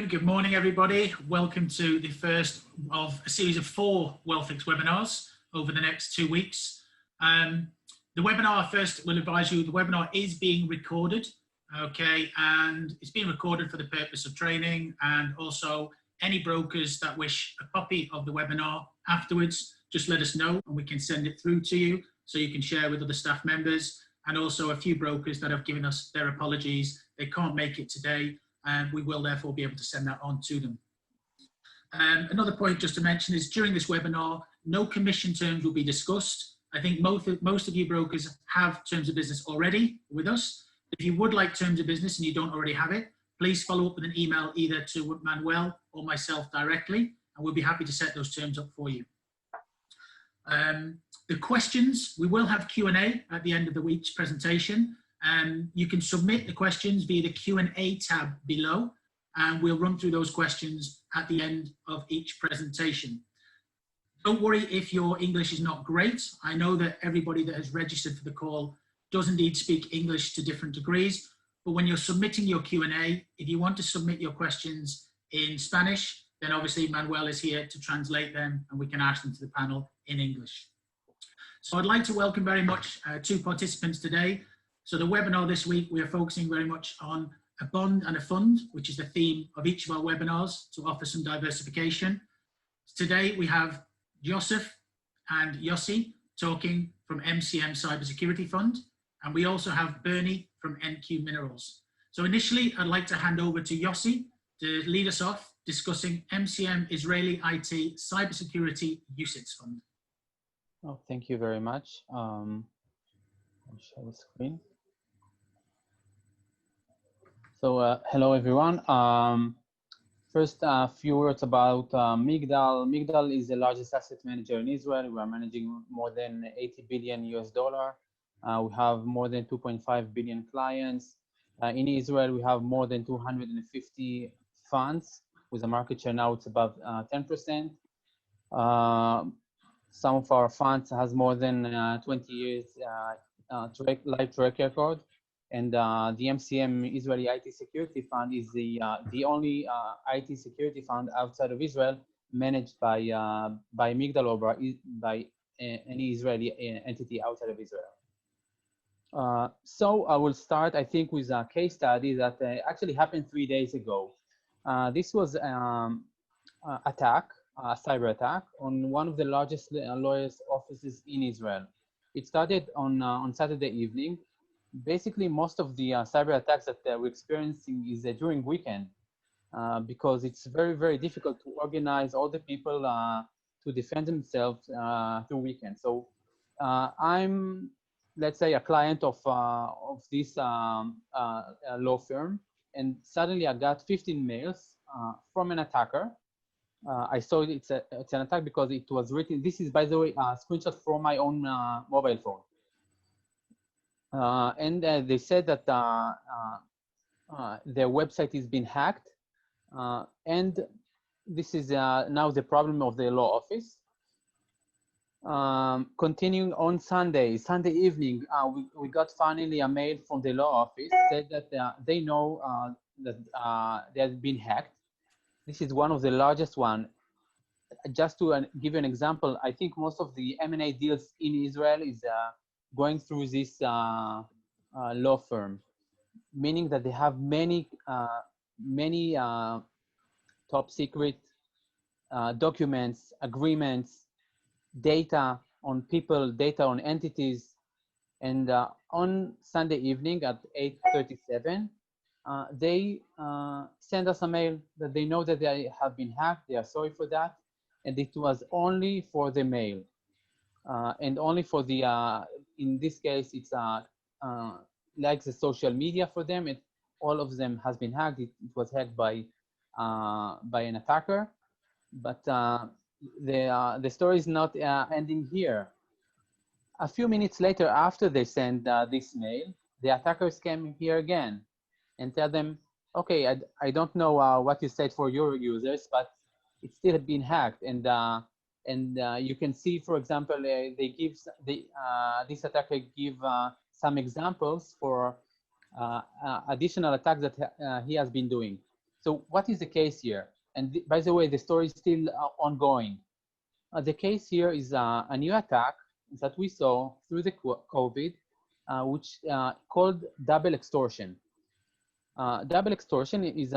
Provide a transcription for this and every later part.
Good morning, everybody. Welcome to the first of a series of 4 Wealthics webinars over the next 2 weeks. The webinar, first, will advise you the webinar is being recorded, okay, and it's being recorded for the purpose of training, and also any brokers that wish a copy of the webinar afterwards, just let us know and we can send it through to you so you can share with other staff members, and also a few brokers that have given us their apologies. They can't make it today, and we will therefore be able to send that on to them. Another point just to mention is during this webinar, no commission terms will be discussed. I think most of you brokers have terms of business already with us. If you would like terms of business and you don't already have it, please follow up with an email either to Manuel or myself directly, and we'll be happy to set those terms up for you. The questions, we will have Q&A at the end of the week's presentation. You can submit the questions via the Q&A tab below, and we'll run through those questions at the end of each presentation. Don't worry if your English is not great. I know that everybody that has registered for the call does indeed speak English to different degrees, but when you're submitting your Q&A, if you want to submit your questions in Spanish, then obviously Manuel is here to translate them and we can ask them to the panel in English. So I'd like to welcome very much 2 participants today. So the webinar this week, we are focusing very much on a bond and a fund, which is the theme of each of our webinars to offer some diversification. Today we have Joseph and Yossi talking from MCM Cybersecurity Fund, and we also have Bernie from NQ Minerals. So initially, I'd like to hand over to Yossi to lead us off discussing MCM Israeli IT Cybersecurity UCITS Fund. Oh, thank you very much. I'll share the screen. So hello everyone. First, a few words about Migdal. Migdal is the largest asset manager in Israel. We are managing more than 80 billion US dollar. We have more than 2.5 billion clients. In Israel, we have more than 250 funds with a market share now it's above 10%. Some of our funds has more than 20 years live track record. And the MCM Israeli IT Security Fund is the only IT security fund outside of Israel managed by Migdal or by any Israeli entity outside of Israel. So I will start, I think, with a case study that actually happened 3 days ago. This was an attack, a cyber attack, on one of the largest lawyers' offices in Israel. It started on Saturday evening. Basically, most of the cyber attacks that we're experiencing is during weekend because it's very, very difficult to organize all the people to defend themselves through weekend. So I'm, let's say, a client of this law firm, and suddenly I got 15 mails from an attacker. I saw it's an attack because it was written. This is, by the way, a screenshot from my own mobile phone. And they said that their website has been hacked, and this is now the problem of the law office. Continuing on Sunday evening, we got finally a mail from the law office said that they know that they have been hacked. This is one of the largest one. Just to give you an example, I think most of the M&A deals in Israel is going through this law firm, meaning that they have many top secret documents, agreements, data on people, data on entities. And on Sunday evening at 8:37, they send us a mail that they know that they have been hacked. They are sorry for that. And it was only for the mail. And only for the, in this case, it's like the social media for them. All of them has been hacked. It was hacked by an attacker. But the story is not ending here. A few minutes later, after they sent this mail, the attackers came here again and tell them, okay, I don't know what you said for your users, but it's still been hacked. And you can see, for example, they give this attacker give some examples for additional attacks that he has been doing. So what is the case here? And by the way, the story is still ongoing. The case here is a new attack that we saw through the COVID, which called double extortion. Double extortion is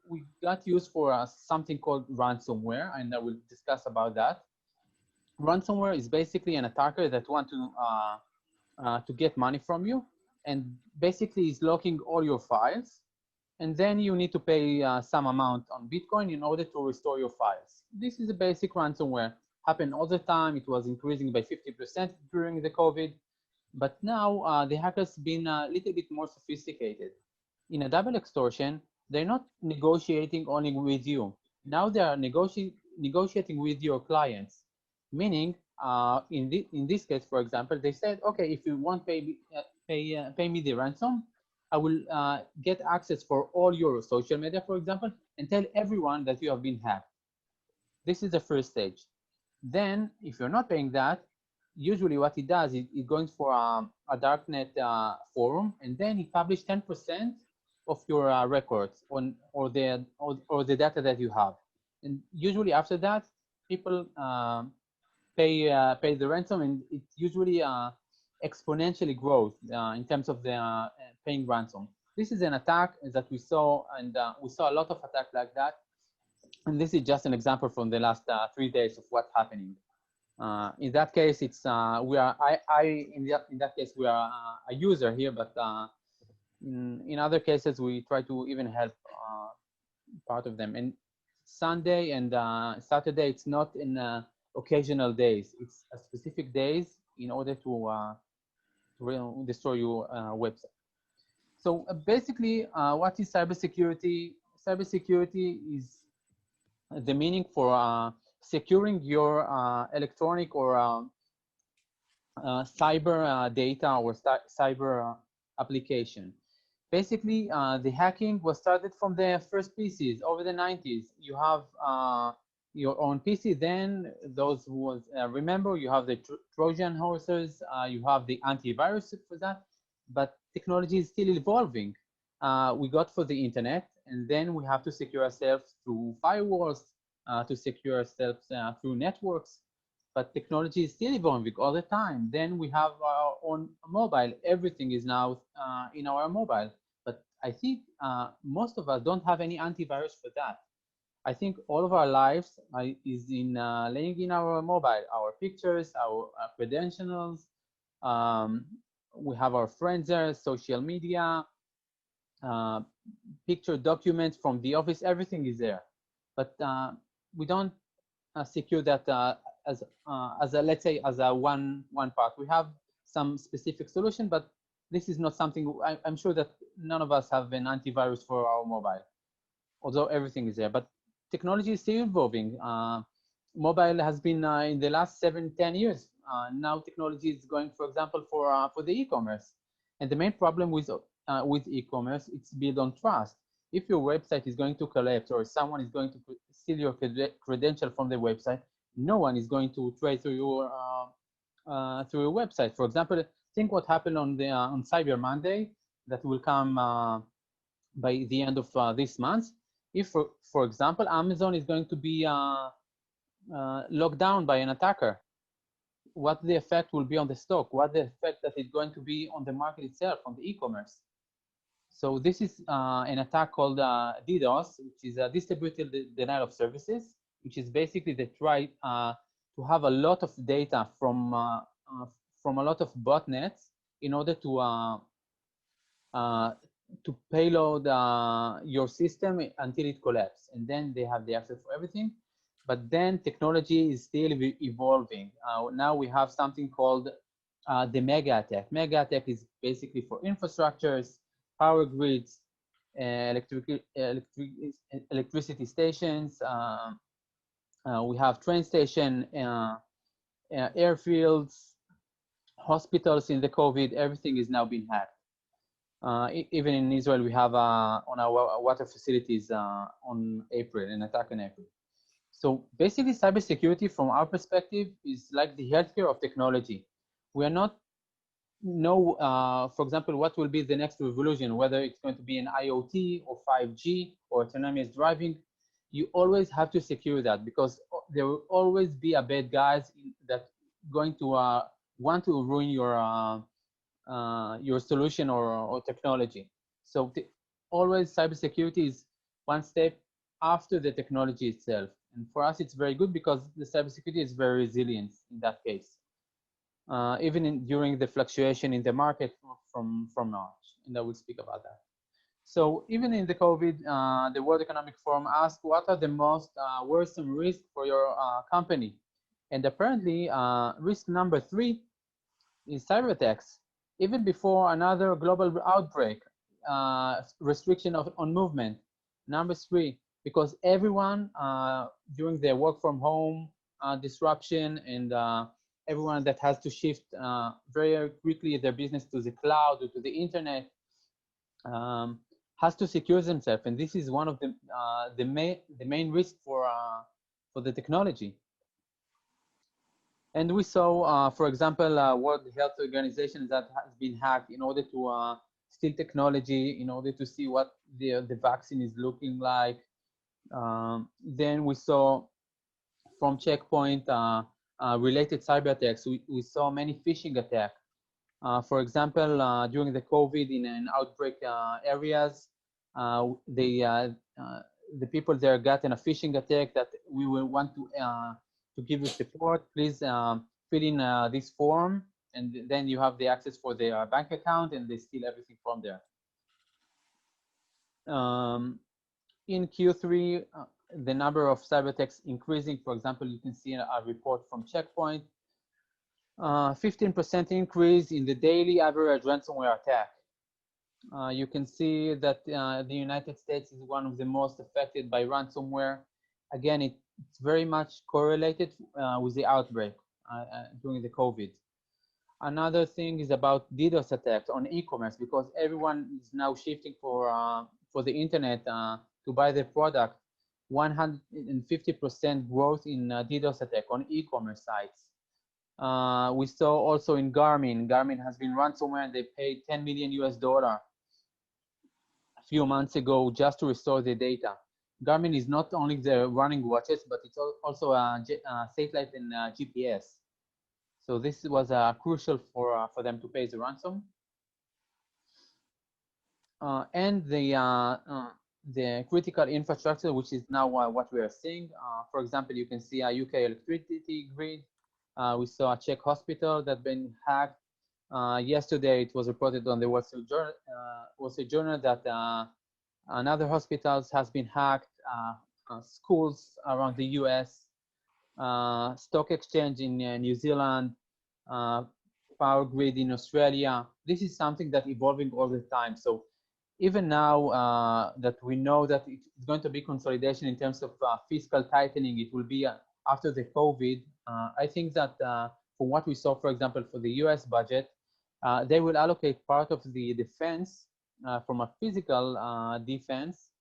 we got used for something called ransomware, and I will discuss about that. Ransomware is basically an attacker that want to get money from you, and basically is locking all your files, and then you need to pay some amount on Bitcoin in order to restore your files. This is a basic ransomware. Happened all the time. It was increasing by 50% during the COVID, but now the hackers been a little bit more sophisticated. In a double extortion, they're not negotiating only with you. Now they are negotiating with your clients, meaning in this case, for example, they said, okay, if you want pay me the ransom, I will get access for all your social media, for example, and tell everyone that you have been hacked. This is the first stage. Then, if you're not paying that, usually what it does is it goes for a darknet forum, and then it publishes 10% of your records or the data that you have. And usually after that, people pay the ransom, and it usually exponentially grows in terms of the paying ransom. This is an attack that we saw, and we saw a lot of attacks like that. And this is just an example from the last 3 days of what's happening. In that case, it's in that case we are a user here, but in other cases we try to even help part of them. And Sunday and Saturday, it's not in occasional days. It's a specific days in order to destroy your website. So basically, what is cybersecurity? Cybersecurity is the meaning for securing your electronic or cyber data or cyber application. Basically, the hacking was started from the first PCs over the 90s. You have your own PC. Then those who was, remember, you have the Trojan horses, you have the antivirus for that, but technology is still evolving. We got for the internet, and then we have to secure ourselves through firewalls, to secure ourselves through networks. But technology is still evolving all the time. Then we have our own mobile. Everything is now in our mobile. But I think most of us don't have any antivirus for that. I think all of our lives is in laying in our mobile, our pictures, our credentials. We have our friends there, social media, picture documents from the office, everything is there. But we don't secure that as a, let's say, as a one part. We have some specific solution, but this is not something, I'm sure that none of us have an antivirus for our mobile, although everything is there. But technology is still evolving. Mobile has been in the last 7-10 years. Now technology is going, for example, for the e-commerce. And the main problem with e-commerce, it's built on trust. If your website is going to collapse or someone is going to steal your credential from the website, no one is going to trade through your website. For example, think what happened on Cyber Monday that will come by the end of this month. If, for example, Amazon is going to be locked down by an attacker, what the effect will be on the stock, what the effect that it's going to be on the market itself, on the e-commerce. So this is an attack called DDoS, which is a distributed denial of services, which is basically they try to have a lot of data from a lot of botnets in order to payload your system until it collapses, and then they have the access for everything. But then technology is still evolving. Now we have something called the mega attack. Mega attack is basically for infrastructures, power grids, electricity stations. We have train station, airfields, hospitals. In the COVID, everything is now being hacked. Even in Israel, we have on our water facilities on April, an attack in April. So basically, cybersecurity from our perspective is like the healthcare of technology. We are not know, for example, what will be the next revolution, whether it's going to be an IoT or 5G or autonomous driving. You always have to secure that, because there will always be a bad guys that going to want to ruin your solution or technology. So always cybersecurity is one step after the technology itself. And for us, it's very good because the cybersecurity is very resilient in that case, even during the fluctuation in the market from March. And I will speak about that. So even in the COVID, the World Economic Forum asked, what are the most worrisome risks for your company? And apparently, risk number 3 is cyber attacks. Even before another global outbreak, restriction on movement. Number 3, because everyone during their work from home disruption, and everyone that has to shift very quickly their business to the cloud or to the internet, has to secure themselves, and this is one of the main risk for the technology. And we saw, for example, World Health Organization that has been hacked in order to steal technology, in order to see what the vaccine is looking like. Then we saw from Checkpoint related cyber attacks. We saw many phishing attacks. For example, during the COVID in an outbreak areas, the people there got in a phishing attack that we will want to give you support. Please fill in this form, and then you have the access for their bank account, and they steal everything from there. In Q3, the number of cyber attacks increasing. For example, you can see a report from Checkpoint. 15% increase in the daily average ransomware attack. You can see that the United States is one of the most affected by ransomware. Again, it's very much correlated with the outbreak during the COVID. Another thing is about DDoS attacks on e-commerce, because everyone is now shifting for the internet to buy their product. 150% growth in DDoS attack on e-commerce sites. We saw also in Garmin. Garmin has been ransomware, and they paid $10 million a few months ago just to restore the data. Garmin is not only the running watches, but it's also a satellite and GPS. So this was crucial for them to pay the ransom. And the critical infrastructure, which is now what we are seeing. For example, you can see a UK electricity grid. We saw a Czech hospital that been hacked. Yesterday, it was reported on the Wall Street Journal that another hospitals has been hacked. Schools around the US, stock exchange in New Zealand, power grid in Australia. This is something that evolving all the time. So even now that we know that it's going to be consolidation in terms of fiscal tightening, it will be after the COVID. I think that from what we saw, for example, for the US budget, they will allocate part of the defense from a physical defense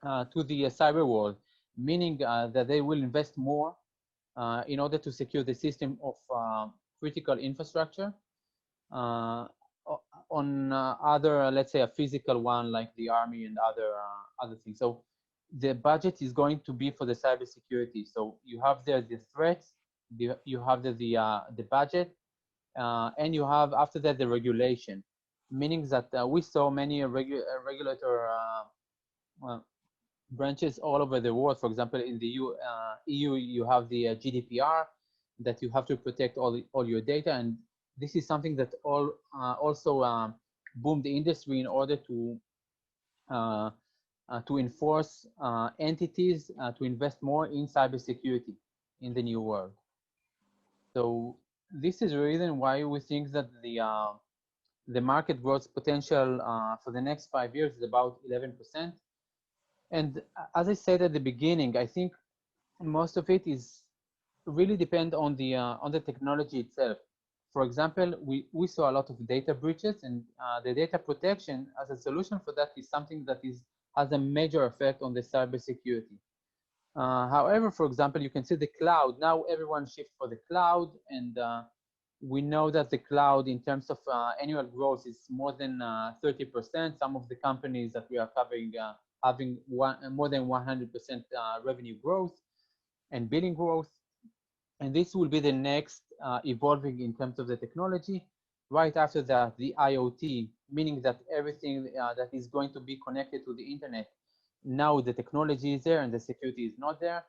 to the cyber world, meaning that they will invest more in order to secure the system of critical infrastructure on other, let's say, a physical one like the army and other things. So the budget is going to be for the cybersecurity. So you have there the threats, you have the budget, and you have after that the regulation, meaning that we saw many regulator branches all over the world. For example, in the EU, you have the GDPR, that you have to protect all your data, and this is something that also boomed the industry in order to enforce entities to invest more in cybersecurity in the new world. So this is the reason why we think that the market growth potential for the next 5 years is about 11%. And as I said at the beginning, I think most of it is really depend on the technology itself. For example, we saw a lot of data breaches, and the data protection as a solution for that is something that has a major effect on the cybersecurity. However, for example, you can see the cloud. Now everyone shifts for the cloud, and We know that the cloud, in terms of annual growth, is more than 30%. Some of the companies that we are covering having more than 100% revenue growth and billing growth. And this will be the next evolving in terms of the technology. Right after that, the IoT, meaning that everything that is going to be connected to the internet, now the technology is there and the security is not there.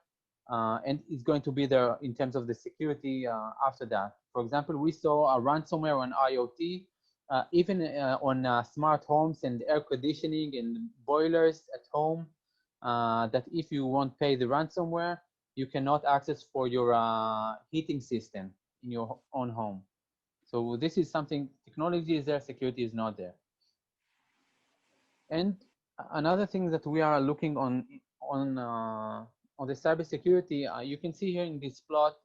And it's going to be there in terms of the security after that. For example, we saw a ransomware on IoT, even on smart homes and air conditioning and boilers at home, that if you won't pay the ransomware, you cannot access for your heating system in your own home. So this is something, technology is there, security is not there. And another thing that we are looking on the cybersecurity, you can see here in this plot,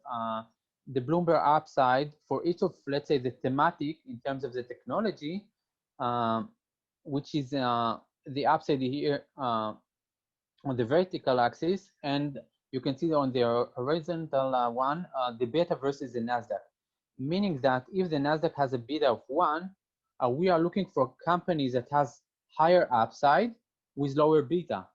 the Bloomberg upside for each of, let's say, the thematic in terms of the technology, which is the upside here on the vertical axis, and you can see on the horizontal one, the beta versus the NASDAQ, meaning that if the NASDAQ has a beta of 1, we are looking for companies that has higher upside with lower beta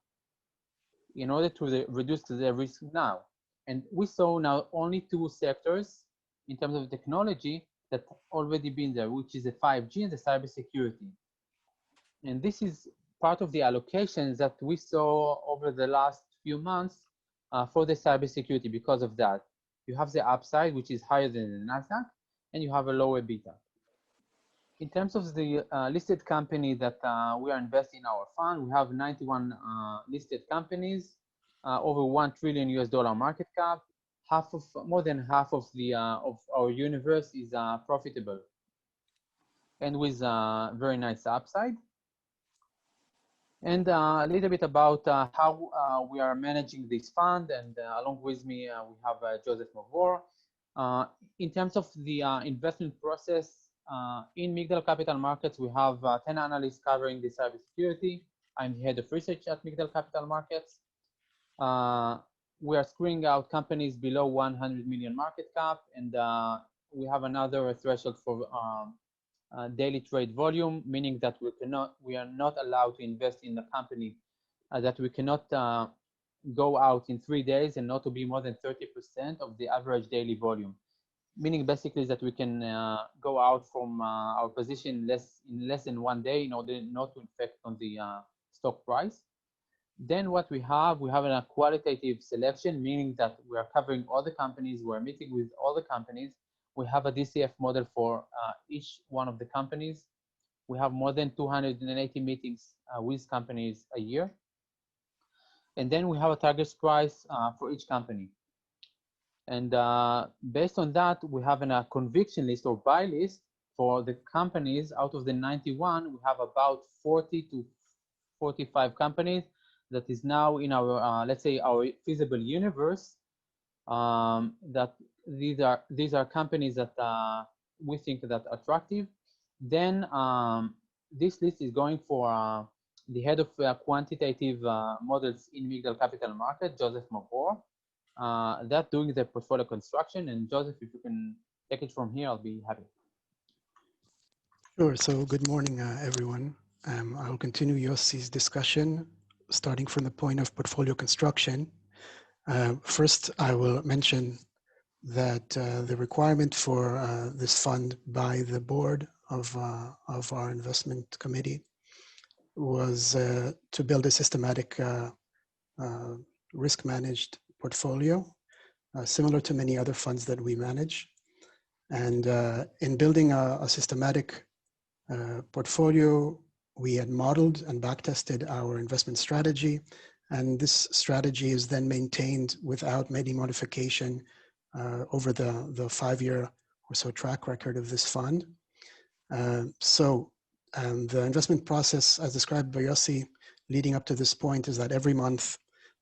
in order to reduce the risk now. And we saw now only 2 sectors in terms of technology that already been there, which is the 5G and the cybersecurity. And this is part of the allocations that we saw over the last few months for the cybersecurity. Because of that, you have the upside, which is higher than the NASDAQ, and you have a lower beta. In terms of the listed company that we are investing in our fund, we have 91 listed companies, over $1 trillion US market cap. More than half of our universe is profitable and with very nice upside. And a little bit about how we are managing this fund. And along with me, we have Joseph Mavor. In terms of the investment process, in Migdal Capital Markets, we have 10 analysts covering the cybersecurity. I'm the head of research at Migdal Capital Markets. We are screening out companies below 100 million market cap, and we have another threshold for daily trade volume, meaning that we are not allowed to invest in a company that we cannot go out in 3 days and not to be more than 30% of the average daily volume. Meaning basically that we can go out from our position in less than 1 day in order not to affect on the stock price. Then what we have a qualitative selection, meaning that we are covering all the companies, we're meeting with all the companies. We have a DCF model for each one of the companies. We have more than 280 meetings with companies a year. And then we have a target price for each company. And based on that, we have a conviction list or buy list for the companies. Out of the 91, we have about 40 to 45 companies that is now in our, let's say, our feasible universe. That these are companies that we think that are attractive. Then this list is going for the head of quantitative models in Migdal Capital Market, Joseph Mavor. That doing the portfolio construction. And Joseph, if you can take it from here, I'll be happy. Sure. So good morning, everyone. I'll continue Yossi's discussion, starting from the point of portfolio construction. First, I will mention that the requirement for this fund by the board of our investment committee was to build a systematic risk-managed portfolio, similar to many other funds that we manage. And in building a systematic portfolio, we had modeled and backtested our investment strategy. And this strategy is then maintained without many modification over the 5-year or so track record of this fund. So the investment process, as described by Yossi, leading up to this point, is that every month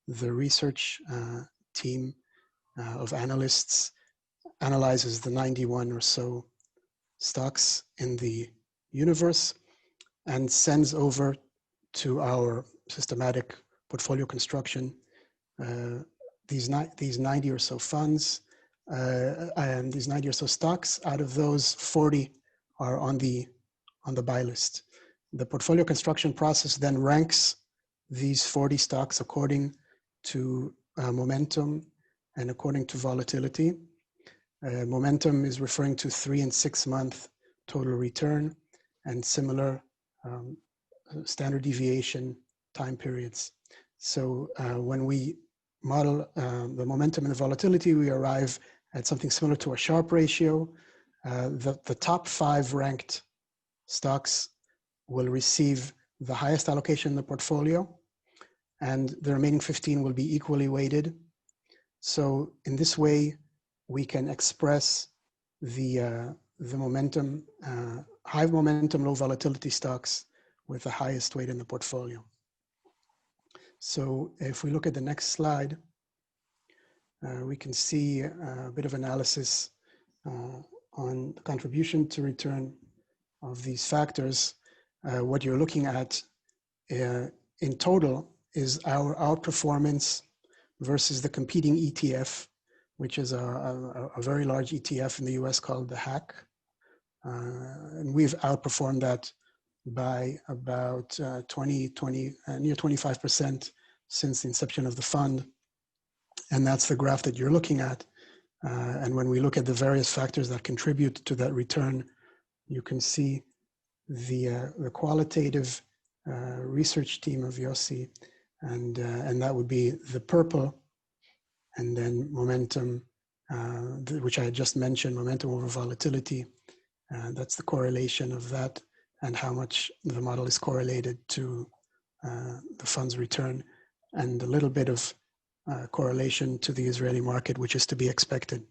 the research team of analysts analyzes the 91 or so stocks in the universe and sends over to our systematic portfolio construction these 90 or so funds and these 90 or so stocks. Out of those, 40 are on the buy list. The portfolio construction process then ranks these 40 stocks according to momentum and according to volatility. Momentum is referring to 3 and 6 month total return and similar standard deviation time periods. So when we model the momentum and the volatility, we arrive at something similar to a Sharpe ratio. The top 5 ranked stocks will receive the highest allocation in the portfolio, and the remaining 15 will be equally weighted. So in this way, we can express the momentum, high momentum, low volatility stocks with the highest weight in the portfolio. So if we look at the next slide, we can see a bit of analysis on the contribution to return of these factors. What you're looking at in total is our outperformance versus the competing ETF, which is a very large ETF in the US called the HAC. And we've outperformed that by about near 25% since the inception of the fund. And that's the graph that you're looking at. And when we look at the various factors that contribute to that return, you can see the qualitative research team of Yossi, and that would be the purple, and then momentum, which I had just mentioned, momentum over volatility. That's the correlation of that and how much the model is correlated to the fund's return, and a little bit of correlation to the Israeli market, which is to be expected.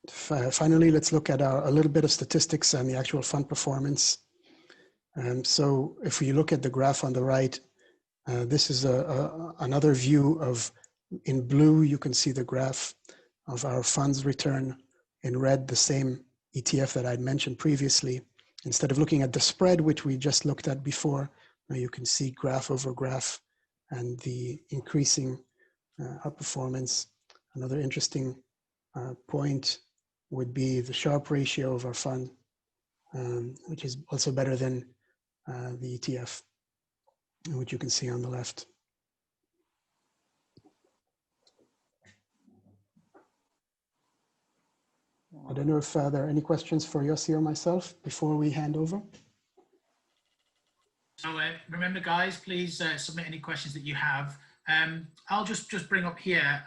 Finally, let's look at a little bit of statistics and the actual fund performance. So if we look at the graph on the right, this is another view of, in blue, you can see the graph of our fund's return. In red, the same ETF that I'd mentioned previously. Instead of looking at the spread, which we just looked at before, now you can see graph over graph and the increasing outperformance. Another interesting point would be the Sharpe ratio of our fund, which is also better than the ETF, which you can see on the left. I don't know if there are any questions for Yossi or myself before we hand over. So remember, guys, please submit any questions that you have. I'll just bring up here,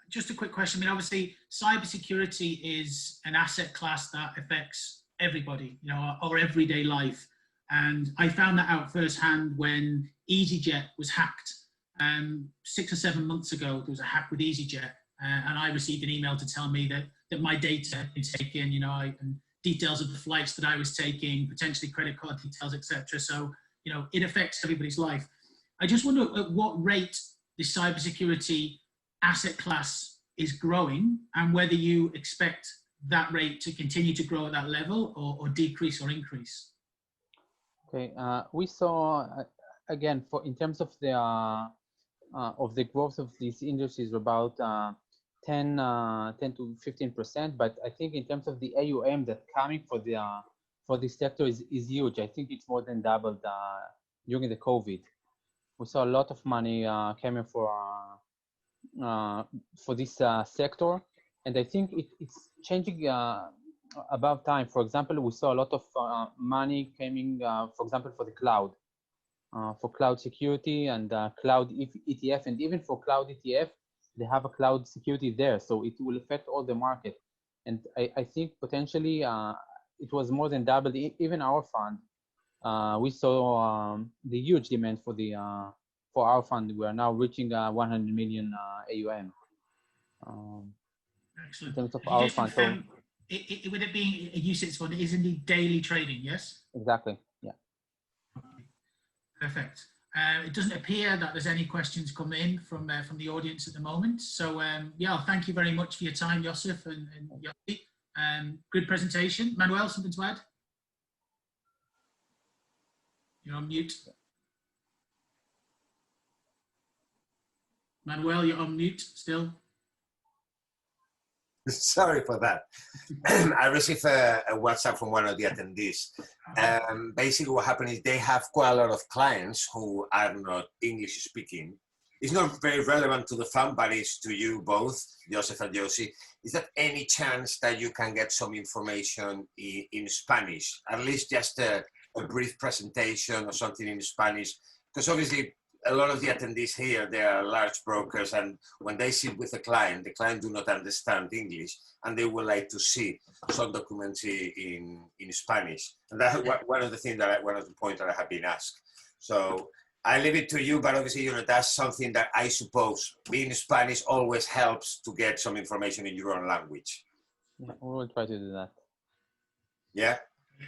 just a quick question. I mean, obviously, cybersecurity is an asset class that affects everybody, you know, our everyday life. And I found that out firsthand when EasyJet was hacked. 6 or 7 months ago, there was a hack with EasyJet. And I received an email to tell me that my data had been taken, you know, and details of the flights that I was taking, potentially credit card details, etc. So, you know, it affects everybody's life. I just wonder at what rate the cybersecurity asset class is growing, and whether you expect that rate to continue to grow at that level, or decrease or increase. Okay, we saw again in terms of the growth of these industries about 10 to 15%, but I think in terms of the AUM that coming for this sector is huge. I think it's more than doubled during the COVID. We saw a lot of money coming for this sector, and I think it's changing about time. For example, we saw a lot of money coming, for example, for the cloud, for cloud security and cloud ETF, and even for cloud ETF, they have a cloud security there, so it will affect all the market. And I think potentially it was more than doubled. Even our fund, we saw the huge demand for our fund. We are now reaching 100 million AUM. Excellent. In terms of our fund. So, with it being a UCITS fund, it is indeed daily trading, yes? Exactly, yeah. Okay. Perfect. It doesn't appear that there's any questions come in from the audience at the moment. So yeah, thank you very much for your time, Yosef and Yossi. Good presentation. Manuel, something to add? You're on mute. Manuel, you're on mute still. Sorry for that. I received a WhatsApp from one of the attendees. Basically what happened is they have quite a lot of clients who are not English speaking. It's not very relevant to the fund, but it's to you both, Joseph and Josie. Is there any chance that you can get some information in Spanish? At least just a brief presentation or something in Spanish? Because obviously a lot of the attendees here, they are large brokers, and when they sit with the client do not understand English, and they would like to see some documents in Spanish. And that's one of the things one of the points that I have been asked. So I leave it to you, but obviously, that's something that I suppose being Spanish always helps to get some information in your own language. Yeah, we will try to do that. Yeah.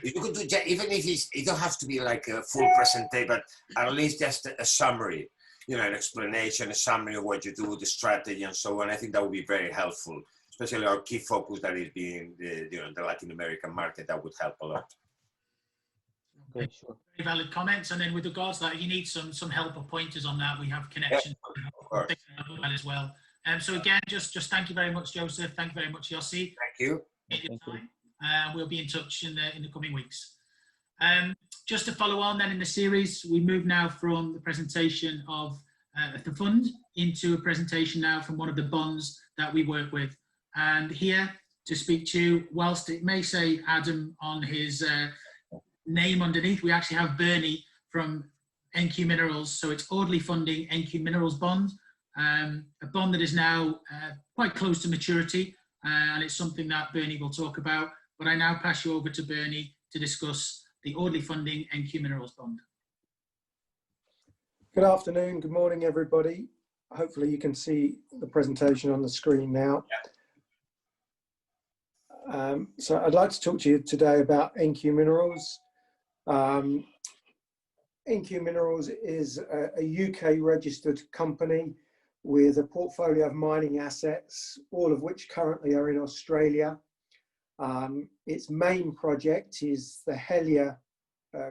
You could do, even if it don't have to be like a full presentation, but at least just a summary, an explanation, a summary of what you do, the strategy, and so on. I think that would be very helpful, especially our key focus that is being the Latin American market. That would help a lot. Okay, sure. Very valid comments. And then with regards to that, if you need some help or pointers on that, we have connections Yeah, as well. So again, just thank you very much, Joseph. Thank you very much, Yossi. Thank you. Thank you. We'll be in touch in the coming weeks. Just to follow on then in the series, we move now from the presentation of the fund into a presentation now from one of the bonds that we work with. And here to speak to, whilst it may say Adam on his name underneath, we actually have Bernie from NQ Minerals. So it's orderly funding NQ Minerals bond, a bond that is now quite close to maturity, and it's something that Bernie will talk about. But I now pass you over to Bernie to discuss the orderly funding NQ Minerals bond. Good afternoon, good morning, everybody. Hopefully you can see the presentation on the screen now. So I'd like to talk to you today about NQ Minerals. NQ Minerals is a UK registered company with a portfolio of mining assets, all of which currently are in Australia. Its main project is the Helia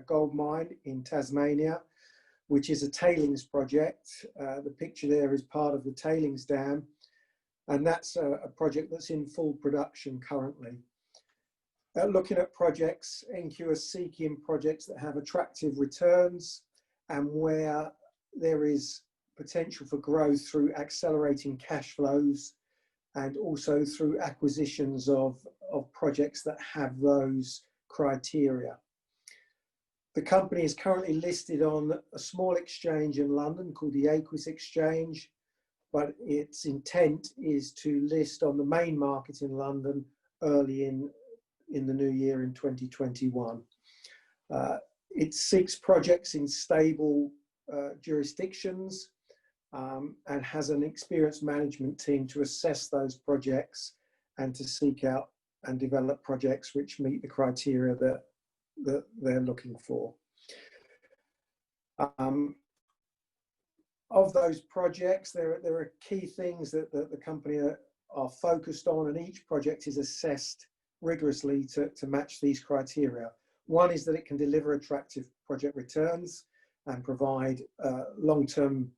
gold mine in Tasmania, which is a tailings project. The picture there is part of the tailings dam, and that's a project that's in full production currently. Looking at projects, NQ are seeking projects that have attractive returns and where there is potential for growth through accelerating cash flows and also through acquisitions of projects that have those criteria. The company is currently listed on a small exchange in London called the Aquis Exchange, but its intent is to list on the main market in London early in the new year in 2021. It seeks projects in stable jurisdictions and has an experienced management team to assess those projects and to seek out and develop projects which meet the criteria that they're looking for. Of those projects, there are key things that the company are focused on, and each project is assessed rigorously to match these criteria. One is that it can deliver attractive project returns and provide long-term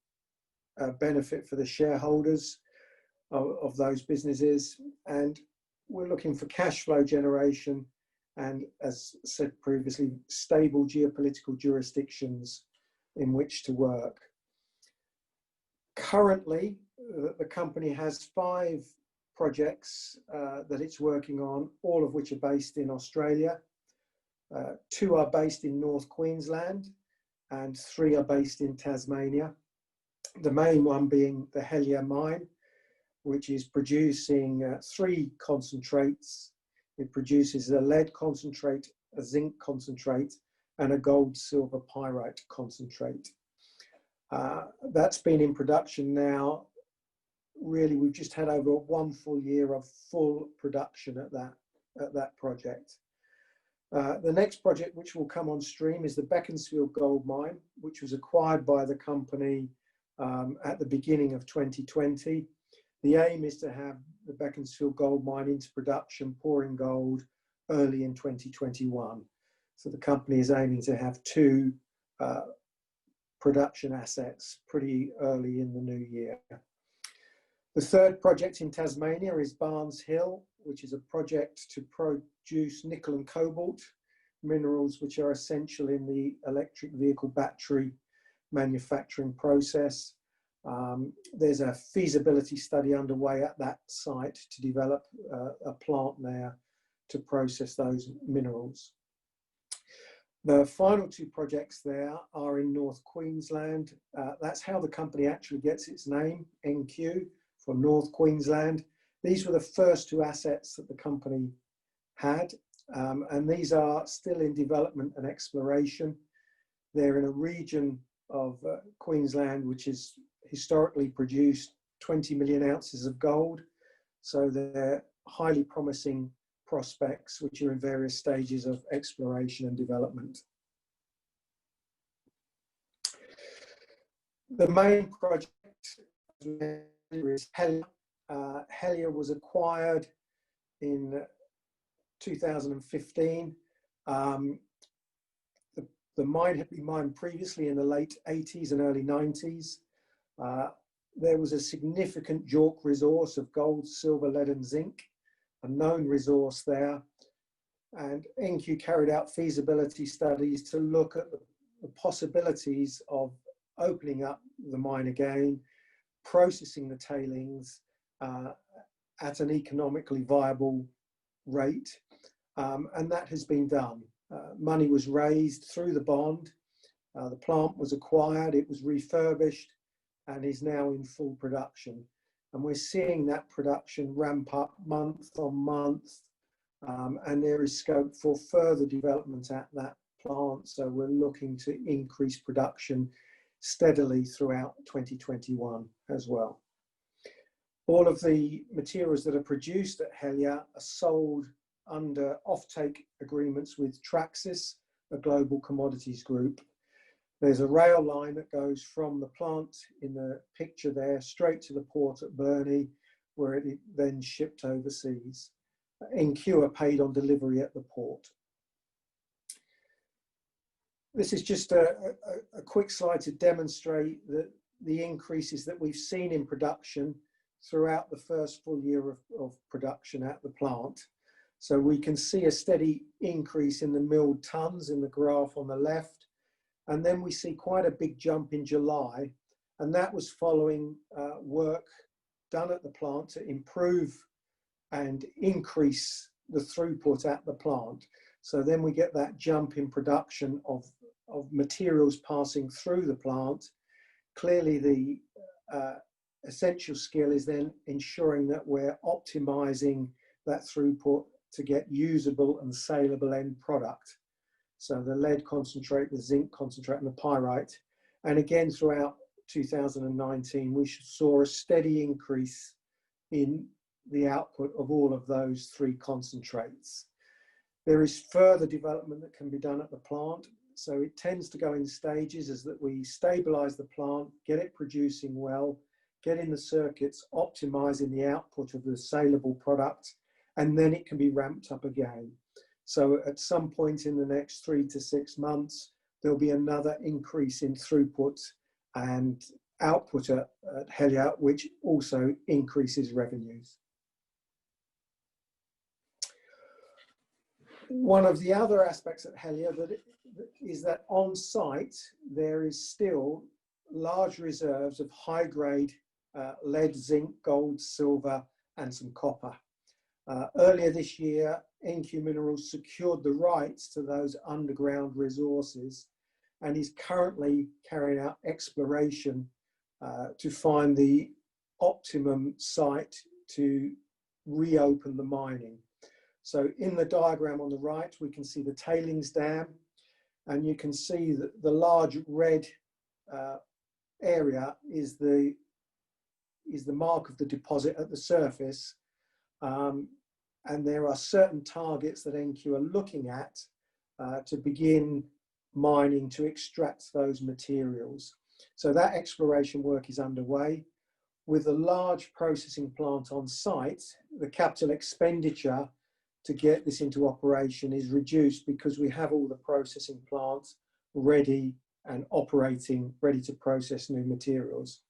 benefit for the shareholders of those businesses. And we're looking for cash flow generation and, as said previously, stable geopolitical jurisdictions in which to work. Currently, the company has 5 projects that it's working on, all of which are based in Australia. 2 are based in North Queensland and 3 are based in Tasmania. The main one being the Helia mine, which is producing 3 concentrates. It produces a lead concentrate, a zinc concentrate, and a gold silver pyrite concentrate. That's been in production now. Really, we've just had over 1 full year of full production at that project. The next project which will come on stream is the Beaconsfield gold mine, which was acquired by the company at the beginning of 2020. The aim is to have the Beaconsfield gold mine into production, pouring gold early in 2021. So the company is aiming to have 2 production assets pretty early in the new year. The third project in Tasmania is Barnes Hill, which is a project to produce nickel and cobalt minerals, which are essential in the electric vehicle battery manufacturing process. There's a feasibility study underway at that site to develop a plant there to process those minerals. The final two projects there are in North Queensland. That's how the company actually gets its name, NQ, from North Queensland. These were the first two assets that the company had, and these are still in development and exploration. They're in a region of Queensland which has historically produced 20 million ounces of gold. So they're highly promising prospects which are in various stages of exploration and development. The main project is Helia. Helia was acquired in 2015. The mine had been mined previously in the late 80s and early 90s. There was a significant JORC resource of gold, silver, lead and zinc, a known resource there. And NQ carried out feasibility studies to look at the possibilities of opening up the mine again, processing the tailings at an economically viable rate. And that has been done. Money was raised through the bond. The plant was acquired, it was refurbished and is now in full production. And we're seeing that production ramp up month on month. And there is scope for further development at that plant. So we're looking to increase production steadily throughout 2021 as well. All of the materials that are produced at Helia are sold under offtake agreements with Traxys, a global commodities group. There's a rail line that goes from the plant in the picture there straight to the port at Burney, where it then shipped overseas. NQ are paid on delivery at the port. This is just a quick slide to demonstrate the increases that we've seen in production throughout the first full year of production at the plant. So we can see a steady increase in the milled tons in the graph on the left. And then we see quite a big jump in July. And that was following work done at the plant to improve and increase the throughput at the plant. So then we get that jump in production of materials passing through the plant. Clearly the essential skill is then ensuring that we're optimizing that throughput to get usable and saleable end product. So the lead concentrate, the zinc concentrate and the pyrite. And again, throughout 2019, we saw a steady increase in the output of all of those three concentrates. There is further development that can be done at the plant. So it tends to go in stages as that we stabilize the plant, get it producing well, get in the circuits, optimizing the output of the saleable product, and then it can be ramped up again. So at some point in the next 3 to 6 months, there'll be another increase in throughput and output at Helia, which also increases revenues. One of the other aspects at Helia is that on site, there is still large reserves of high grade lead, zinc, gold, silver, and some copper. Earlier this year, NQ Minerals secured the rights to those underground resources and is currently carrying out exploration to find the optimum site to reopen the mining. So in the diagram on the right, we can see the tailings dam, and you can see that the large red area is the mark of the deposit at the surface. And there are certain targets that NQ are looking at to begin mining to extract those materials. So that exploration work is underway. With a large processing plant on site, the capital expenditure to get this into operation is reduced because we have all the processing plants ready and operating, ready to process new materials.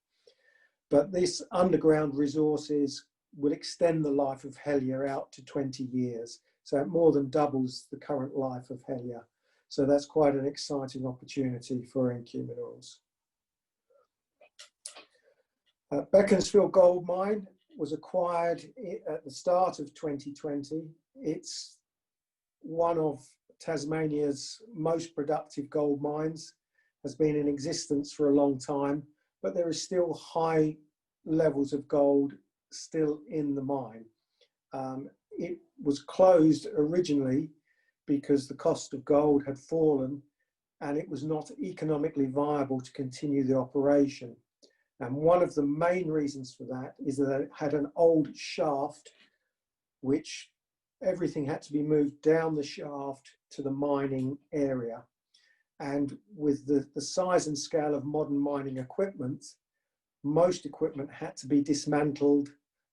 But this underground resources will extend the life of Helia out to 20 years. So it more than doubles the current life of Helia. So that's quite an exciting opportunity for NQ Minerals. Beaconsfield Gold Mine was acquired at the start of 2020. It's one of Tasmania's most productive gold mines, has been in existence for a long time, but there is still high levels of gold still in the mine. It was closed originally because the cost of gold had fallen and it was not economically viable to continue the operation. And one of the main reasons for that is that it had an old shaft, which everything had to be moved down the shaft to the mining area. And with the size and scale of modern mining equipment, most equipment had to be dismantled,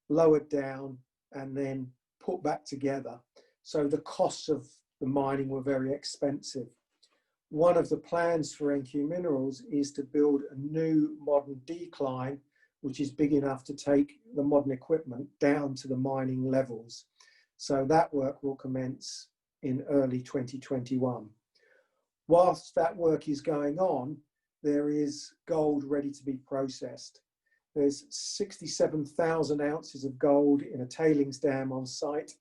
lowered down, and then put back together. So the costs of the mining were very expensive. One of the plans for NQ Minerals is to build a new modern decline, which is big enough to take the modern equipment down to the mining levels. So that work will commence in early 2021. Whilst that work is going on, there is gold ready to be processed. There's 67,000 ounces of gold in a tailings dam on site.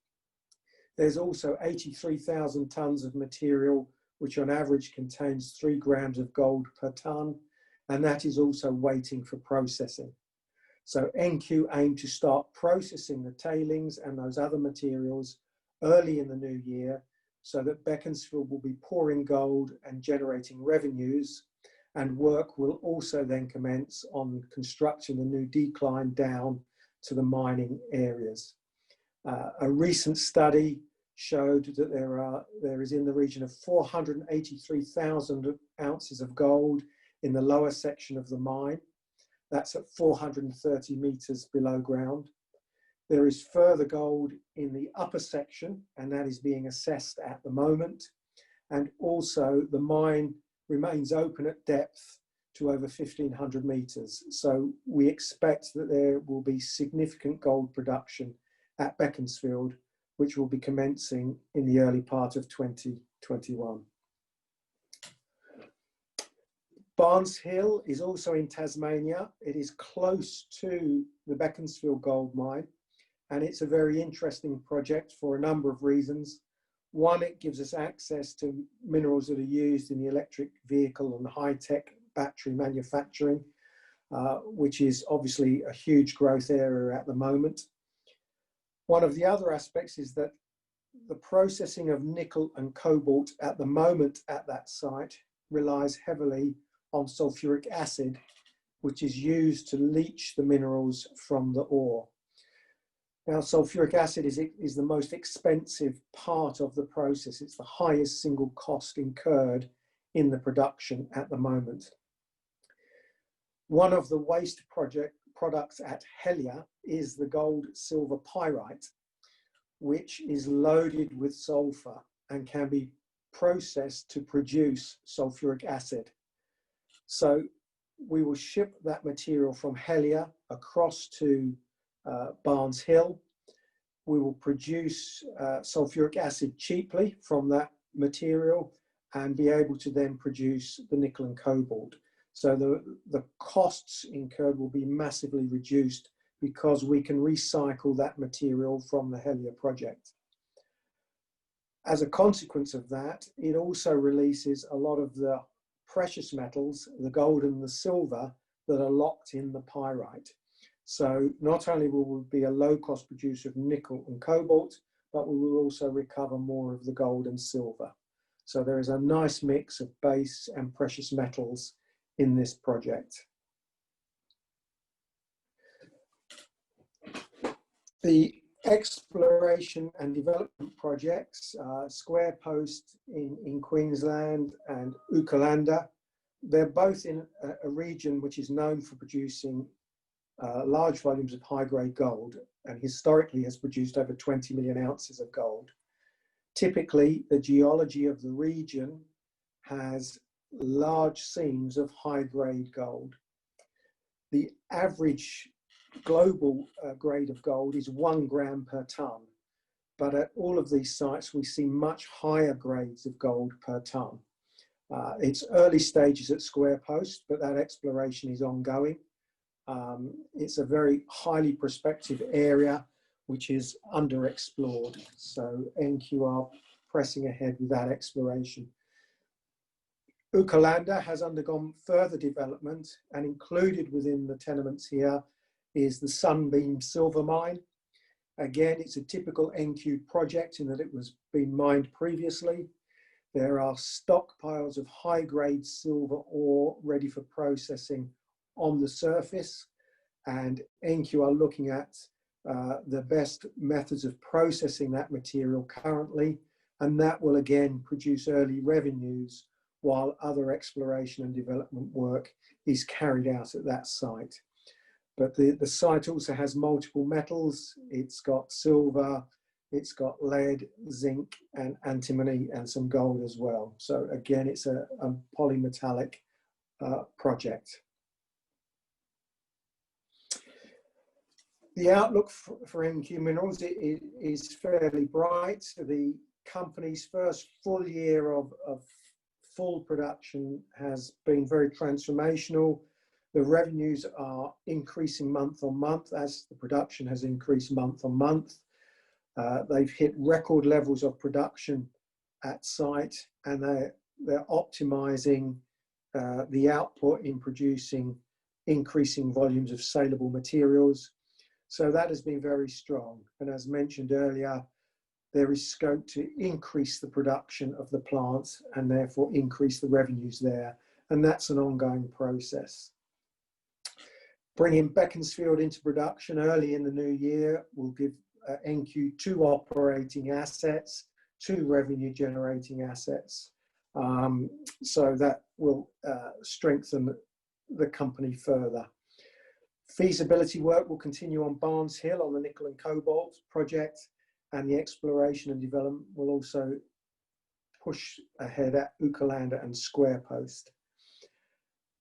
There's also 83,000 tons of material, which on average contains 3 grams of gold per ton, and that is also waiting for processing. So NQ aim to start processing the tailings and those other materials early in the new year, so that Beaconsfield will be pouring gold and generating revenues, and work will also then commence on constructing the new decline down to the mining areas. A recent study showed that there is in the region of 483,000 ounces of gold in the lower section of the mine. That's at 430 meters below ground. There is further gold in the upper section, and that is being assessed at the moment. And also the mine remains open at depth to over 1,500 meters. So we expect that there will be significant gold production at Beaconsfield, which will be commencing in the early part of 2021. Barnes Hill is also in Tasmania. It is close to the Beaconsfield gold mine, and it's a very interesting project for a number of reasons. One, it gives us access to minerals that are used in the electric vehicle and high-tech battery manufacturing, which is obviously a huge growth area at the moment. One of the other aspects is that the processing of nickel and cobalt at the moment at that site relies heavily on sulfuric acid, which is used to leach the minerals from the ore. Now, sulfuric acid is the most expensive part of the process. It's the highest single cost incurred in the production at the moment. One of the waste products at Helia is the gold silver pyrite, which is loaded with sulfur and can be processed to produce sulfuric acid. So we will ship that material from Helia across to Barnes Hill. We will produce sulfuric acid cheaply from that material and be able to then produce the nickel and cobalt. So the costs incurred will be massively reduced because we can recycle that material from the Helia project. As a consequence of that, it also releases a lot of the precious metals, the gold and the silver, that are locked in the pyrite. So not only will we be a low-cost producer of nickel and cobalt, but we will also recover more of the gold and silver. So there is a nice mix of base and precious metals in this project. The exploration and development projects, Square Post in Queensland and Ukalanda, they're both in a region which is known for producing large volumes of high-grade gold, and historically has produced over 20 million ounces of gold. Typically, the geology of the region has large seams of high-grade gold. the average global grade of gold is 1 gram per ton. But at all of these sites, we see much higher grades of gold per ton. It's early stages at Square Post, but that exploration is ongoing. It's a very highly prospective area, which is underexplored. So NQ are pressing ahead with that exploration. Ukalanda has undergone further development, and included within the tenements here is the Sunbeam Silver Mine. Again, it's a typical NQ project in that it was being mined previously. There are stockpiles of high-grade silver ore ready for processing on the surface, and NQ are looking at the best methods of processing that material currently, and that will again produce early revenues while other exploration and development work is carried out at that site. But the site also has multiple metals. It's got silver, it's got lead, zinc, and antimony, and some gold as well. So again, it's a polymetallic project. The outlook for NQ Minerals is fairly bright. The company's first full year of full production has been very transformational. The revenues are increasing month on month as the production has increased month on month. They've hit record levels of production at site, and they're optimizing the output in producing increasing volumes of saleable materials. So that has been very strong. And as mentioned earlier, there is scope to increase the production of the plants and therefore increase the revenues there. And that's an ongoing process. Bringing Beaconsfield into production early in the new year will give NQ 2 operating assets, 2 revenue generating assets. So that will strengthen the company further. Feasibility work will continue on Barnes Hill on the nickel and cobalt project, and the exploration and development will also push ahead at Ukalanda and Square Post.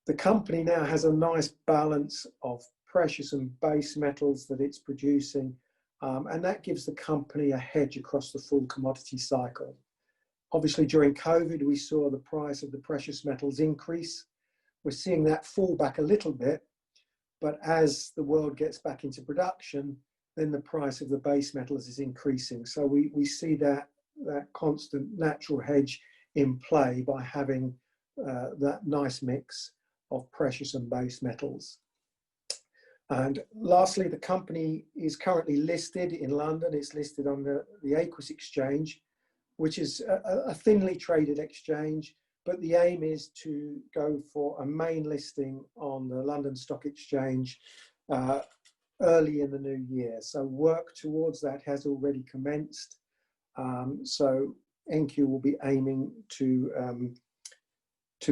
The company now has a nice balance of precious and base metals that it's producing, and that gives the company a hedge across the full commodity cycle. Obviously, during COVID, we saw the price of the precious metals increase. We're seeing that fall back a little bit, but as the world gets back into production, then the price of the base metals is increasing. So we see that constant natural hedge in play by having that nice mix of precious and base metals. And lastly, the company is currently listed in London. It's listed on the Aquis Exchange, which is a thinly traded exchange, but the aim is to go for a main listing on the London Stock Exchange early in the new year. So work towards that has already commenced. So NQ will be aiming to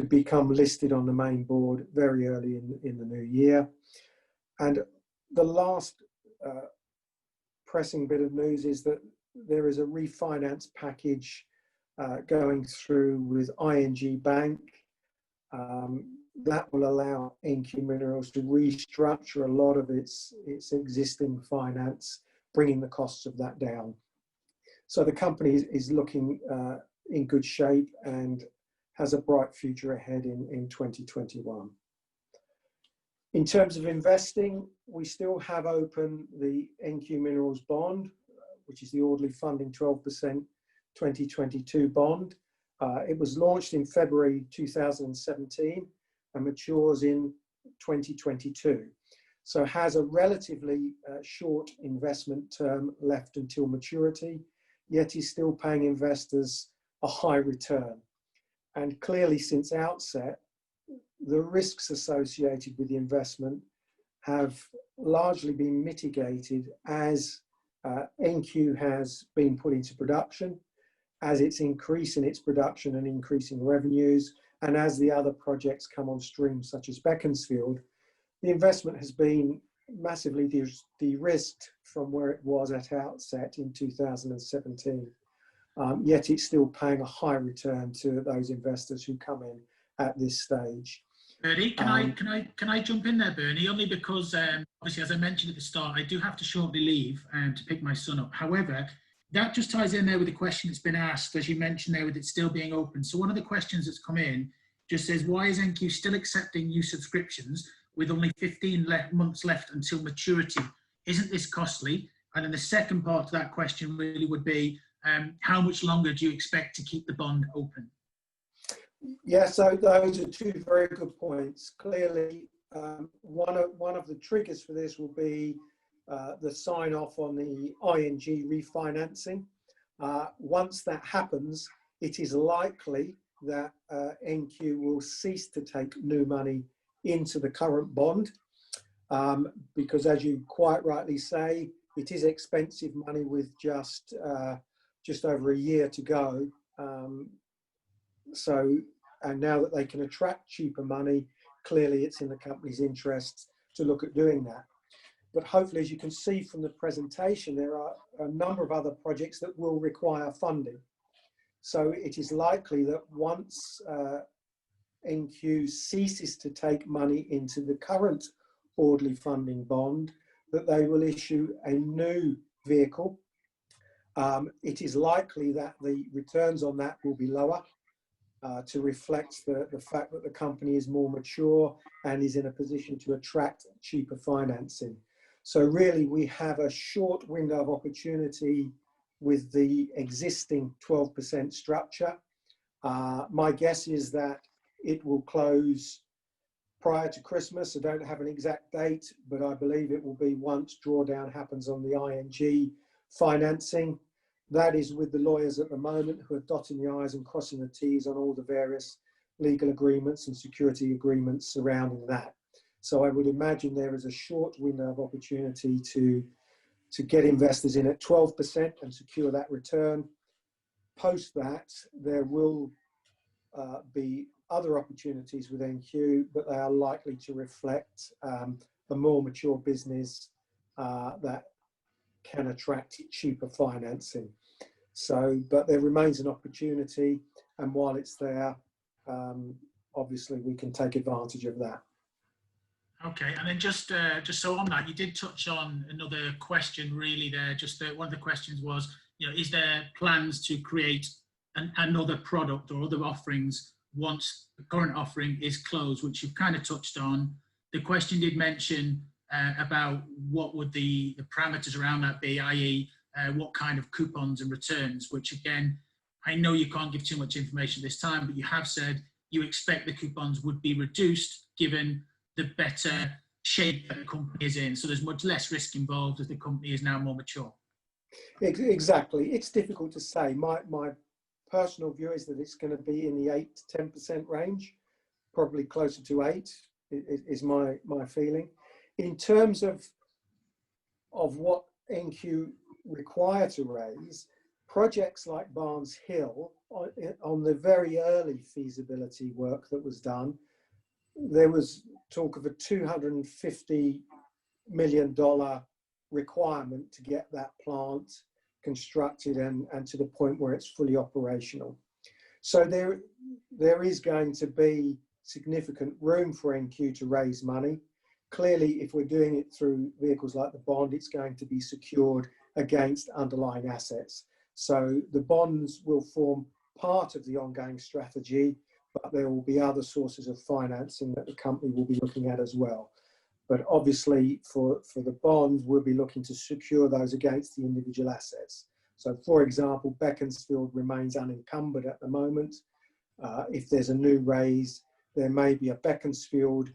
become listed on the main board very early in the new year. And the last pressing bit of news is that there is a refinance package going through with ING Bank. That will allow NQ Minerals to restructure a lot of its existing finance, bringing the costs of that down. So the company is looking in good shape and has a bright future ahead in 2021. In terms of investing, we still have open the NQ Minerals bond, which is the orderly funding 12% 2022 bond. It was launched in February 2017 and matures in 2022. So has a relatively short investment term left until maturity, yet is still paying investors a high return. And clearly since outset, the risks associated with the investment have largely been mitigated as NQ has been put into production, as it's increasing its production and increasing revenues, and as the other projects come on stream, such as Beaconsfield, the investment has been massively de-risked from where it was at outset in 2017. Yet it's still paying a high return to those investors who come in at this stage. Bernie, can I jump in there, Bernie? Only because obviously, as I mentioned at the start, I do have to shortly leave to pick my son up. However, that just ties in there with the question that's been asked, as you mentioned there, with it still being open. So one of the questions that's come in just says, why is NQ still accepting new subscriptions with only 15 months left until maturity? Isn't this costly? And then the second part to that question really would be, how much longer do you expect to keep the bond open? Yeah, so those are two very good points. Clearly, one of the triggers for this will be the sign off on the ING refinancing. Once that happens, it is likely that NQ will cease to take new money into the current bond, because as you quite rightly say, it is expensive money with just over a year to go. And now that they can attract cheaper money, clearly it's in the company's interests to look at doing that. But hopefully, as you can see from the presentation, there are a number of other projects that will require funding. So it is likely that once NQ ceases to take money into the current orderly funding bond, that they will issue a new vehicle. It is likely that the returns on that will be lower to reflect the fact that the company is more mature and is in a position to attract cheaper financing. So really, we have a short window of opportunity with the existing 12% structure. My guess is that it will close prior to Christmas. I don't have an exact date, but I believe it will be once drawdown happens on the ING financing. That is with the lawyers at the moment who are dotting the I's and crossing the T's on all the various legal agreements and security agreements surrounding that. So I would imagine there is a short window of opportunity to get investors in at 12% and secure that return. Post that, there will be other opportunities with NQ, but they are likely to reflect a more mature business that can attract cheaper financing. So, but there remains an opportunity, and while it's there, obviously we can take advantage of that. Okay, and then just so on that, you did touch on another question really there. One of the questions was, is there plans to create another product or other offerings once the current offering is closed, which you've kind of touched on. The question did mention about what would the parameters around that be, i.e. What kind of coupons and returns, which again, I know you can't give too much information this time, but you have said you expect the coupons would be reduced given the better shape that the company is in. So there's much less risk involved as the company is now more mature. Exactly. It's difficult to say. My personal view is that it's going to be in the 8 to 10% range, probably closer to 8 is my feeling. In terms of what NQ require to raise, projects like Barnes Hill, on the very early feasibility work that was done, there was talk of a $250 million requirement to get that plant constructed and to the point where it's fully operational. So there is going to be significant room for NQ to raise money. Clearly, if we're doing it through vehicles like the bond, it's going to be secured against underlying assets. So the bonds will form part of the ongoing strategy, but there will be other sources of financing that the company will be looking at as well. But obviously for the bonds, we'll be looking to secure those against the individual assets. So for example, Beaconsfield remains unencumbered at the moment. If there's a new raise, there may be a Beaconsfield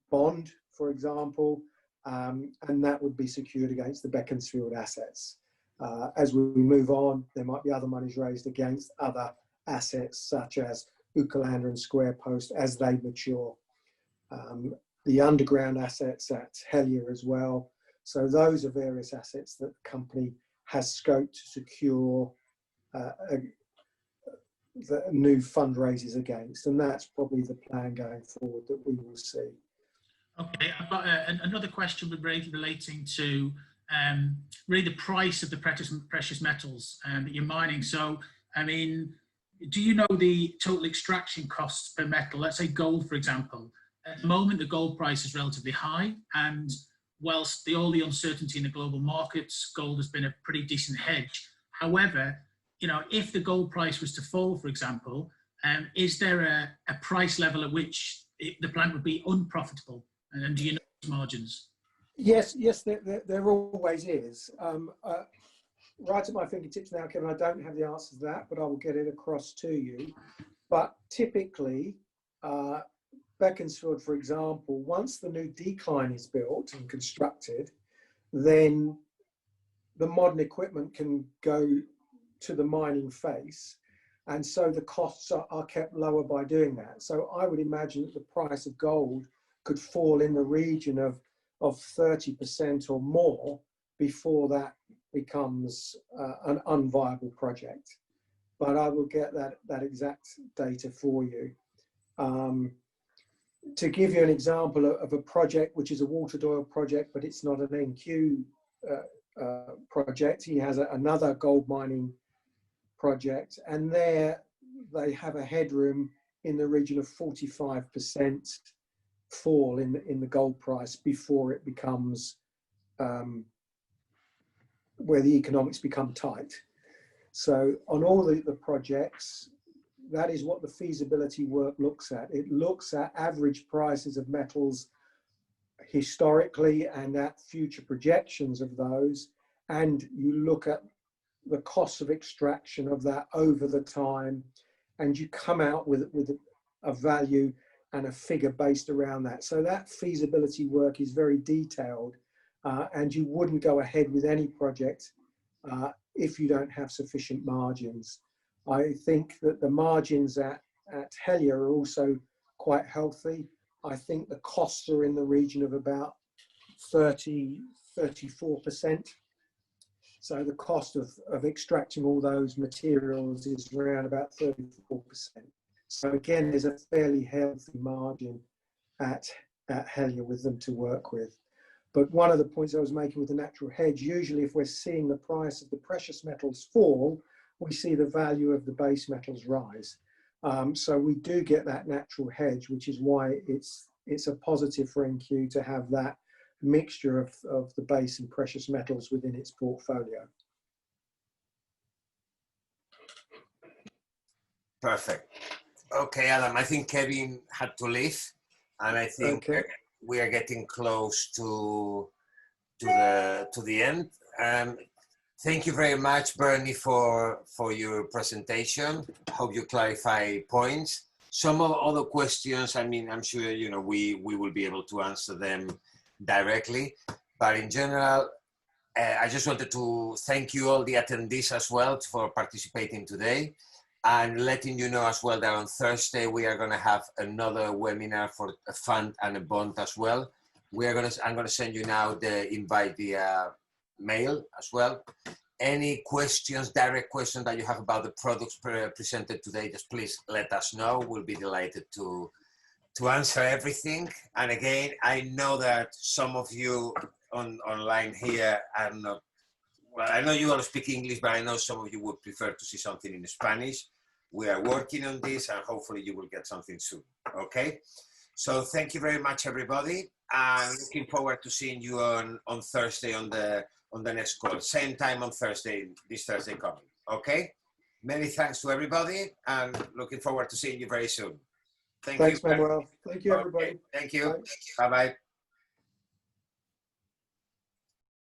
bond, for example, and that would be secured against the Beaconsfield assets. As we move on, there might be other monies raised against other assets such as Ukalander and Square Post as they mature. The underground assets at Helier as well. So those are various assets that the company has scope to secure the new fundraisers against, and that's probably the plan going forward that we will see. Okay, I've got another question relating to really the price of the precious metals that you're mining. So, I mean, do you know the total extraction costs per metal? Let's say gold, for example. At the moment, the gold price is relatively high, and whilst all the uncertainty in the global markets, gold has been a pretty decent hedge. However, you know, if the gold price was to fall, for example, is there a price level at which the plant would be unprofitable? And do you know those margins? Yes, there always is. Right at my fingertips now, Kevin, I don't have the answer to that, but I will get it across to you. But typically, Beaconsfield, for example, once the new decline is built and constructed, then the modern equipment can go to the mining face. And so the costs are kept lower by doing that. So I would imagine that the price of gold could fall in the region of 30% or more before that becomes an unviable project. But I will get that exact data for you. To give you an example of a project which is a watered oil project, but it's not an NQ project, he has another gold mining project, and there they have a headroom in the region of 45% fall in the gold price before it becomes where the economics become tight. So on all the projects, that is what the feasibility work looks at. It looks at average prices of metals historically and at future projections of those, and you look at the cost of extraction of that over the time, and you come out with a value and a figure based around that. So that feasibility work is very detailed, and you wouldn't go ahead with any project if you don't have sufficient margins. I think that the margins at Helia are also quite healthy. I think the costs are in the region of about 34%. So the cost of extracting all those materials is around about 34%. So again, there's a fairly healthy margin at Helia with them to work with. But one of the points I was making with the natural hedge, usually if we're seeing the price of the precious metals fall, we see the value of the base metals rise. So we do get that natural hedge, which is why it's a positive for NQ to have that mixture of the base and precious metals within its portfolio. Perfect. Okay, Adam, I think Kevin had to leave, and I think we are getting close to the end. Thank you very much, Bernie, for your presentation. Hope you clarify points. Some of other questions, I mean, I'm sure, you know, we will be able to answer them directly, but in general, I just wanted to thank you all the attendees as well for participating today, and letting you know as well that on Thursday we are going to have another webinar for a fund and a bond as well. I'm going to send you now the invite via mail as well. Any questions, direct questions that you have about the products presented today, just please let us know. We'll be delighted to answer everything. And again, I know that some of you online here are not, well, I know you all speak English, but I know some of you would prefer to see something in Spanish. We are working on this, and hopefully you will get something soon, okay? So thank you very much, everybody. And looking forward to seeing you on Thursday on the next call. Same time on Thursday, this Thursday coming, okay? Many thanks to everybody, and looking forward to seeing you very soon. Thanks, Manuel. Thank you, everybody. Okay. Thank you. Bye-bye.